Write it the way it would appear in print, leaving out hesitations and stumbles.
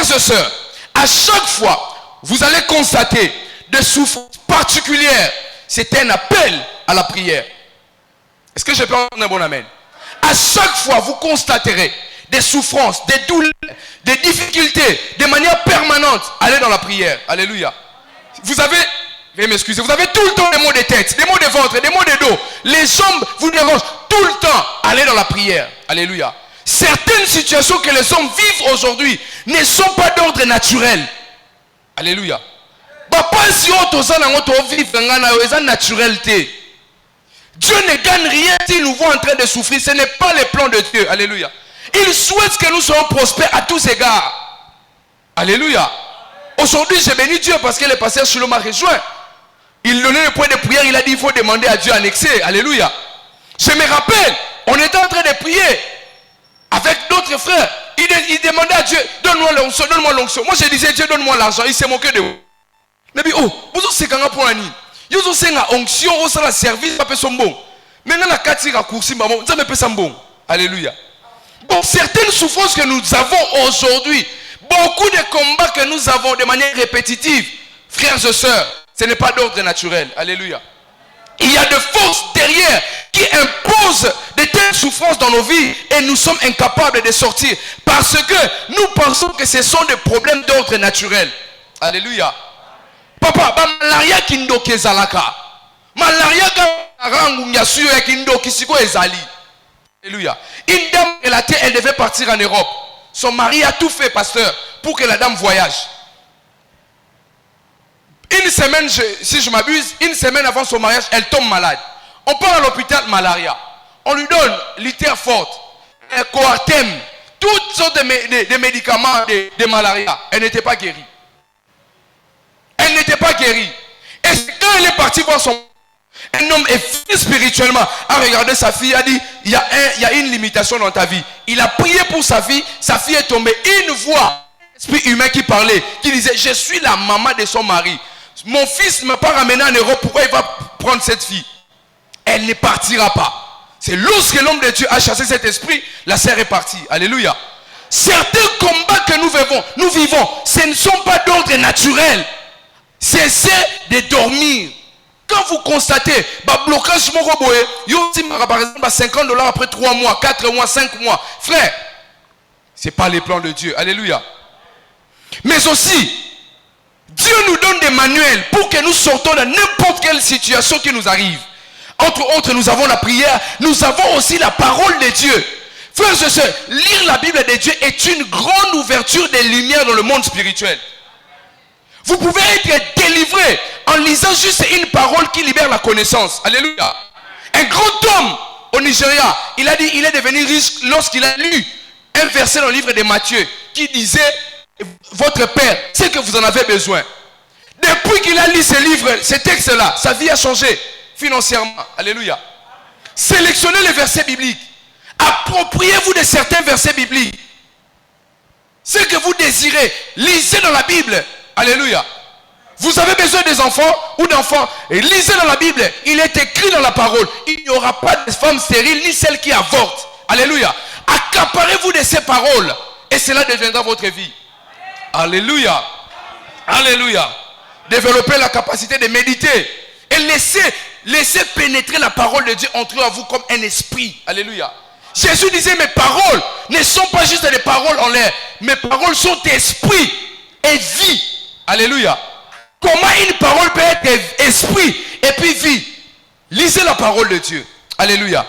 Frères et sœurs, à chaque fois, vous allez constater des souffrances particulières. C'est un appel à la prière. Est-ce que je peux entendre un bon amen? À chaque fois, vous constaterez des souffrances, des douleurs, des difficultés, de manière permanente. Allez dans la prière. Alléluia. Vous avez, veuillez m'excuser, vous avez tout le temps des maux de tête, des maux de ventre, des maux de dos. Les jambes vous dérangent tout le temps. Allez dans la prière. Alléluia. Certaines situations que les hommes vivent aujourd'hui ne sont pas d'ordre naturel. Alléluia. Dieu ne gagne rien s'il nous voit en train de souffrir. Ce n'est pas le plan de Dieu. Alléluia. Il souhaite que nous soyons prospères à tous égards. Alléluia. Aujourd'hui, j'ai béni Dieu parce que le pasteur Shilo m'a rejoint. Il donnait le point de prière. Il a dit il faut demander à Dieu annexer. Alléluia. Je me rappelle, on était en train de prier avec d'autres frères. Il demandait à Dieu, donne-moi l'onction, donne-moi l'onction. Moi, je disais, Dieu, donne-moi l'argent. Il s'est moqué de vous. Il dit, oh, vous avez fait pour l'année. Vous avez fait l'onction, vous avez fait service, vous avez fait bon. Maintenant, la carte est coursie, vous avez fait ça bon. Alléluia. Donc, certaines souffrances que nous avons aujourd'hui, beaucoup de combats que nous avons de manière répétitive, frères et sœurs, ce n'est pas d'ordre naturel. Alléluia. Il y a des forces derrière qui imposent de telles souffrances dans nos vies et nous sommes incapables de sortir parce que nous pensons que ce sont des problèmes d'ordre naturel. Alléluia. Papa, malaria kindoki ezalaka. Malaria karangu nyasuyo ya kindoki siko ezali. Alléluia. Une dame, elle devait partir en Europe. Son mari a tout fait, pasteur, pour que la dame voyage. Une semaine, si je m'abuse, une semaine avant son mariage, elle tombe malade. On part à l'hôpital, malaria. On lui donne l'iter forte, un coartem, toutes sortes de médicaments de malaria. Elle n'était pas guérie. Elle n'était pas guérie. Et quand elle est partie voir un homme est fini spirituellement, a regardé sa fille, a dit, il y a une limitation dans ta vie. Il a prié pour sa fille est tombée. Une voix, esprit humain qui parlait, qui disait, je suis la maman de son mari. Mon fils ne m'a pas ramené en Europe, pourquoi il va prendre cette fille? Elle ne partira pas. C'est lorsque l'homme de Dieu a chassé cet esprit, la sœur est partie. Alléluia. Certains combats que nous vivons, ce ne sont pas d'ordre naturel. Cessez de dormir. Quand vous constatez, blocage, par exemple, $50 après 3 mois, 4 mois, 5 mois, frère, ce n'est pas les plans de Dieu. Alléluia. Mais aussi, Dieu nous donne des manuels pour que nous sortons de n'importe quelle situation qui nous arrive. Entre autres, nous avons la prière, nous avons aussi la parole de Dieu. Frères et sœurs, lire la Bible de Dieu est une grande ouverture des lumières dans le monde spirituel. Vous pouvez être délivré en lisant juste une parole qui libère la connaissance. Alléluia. Un grand homme au Nigeria, il a dit, il est devenu riche lorsqu'il a lu un verset dans le livre de Matthieu qui disait, votre Père, c'est que vous en avez besoin. Depuis qu'il a lu ce livre, ce texte-là, sa vie a changé financièrement. Alléluia. Sélectionnez les versets bibliques. Appropriez-vous de certains versets bibliques. Ce que vous désirez, lisez dans la Bible. Alléluia. Vous avez besoin des enfants ou d'enfants, et lisez dans la Bible. Il est écrit dans la parole, il n'y aura pas de femme stérile ni celle qui avorte. Alléluia. Accaparez-vous de ces paroles et cela deviendra votre vie. Alléluia. Alléluia. Développez la capacité de méditer et laissez pénétrer la parole de Dieu entre vous comme un esprit. Alléluia. Jésus disait, mes paroles ne sont pas juste des paroles en l'air. Mes paroles sont esprit et vie. Alléluia. Comment une parole peut être esprit et puis vie? Lisez la parole de Dieu. Alléluia.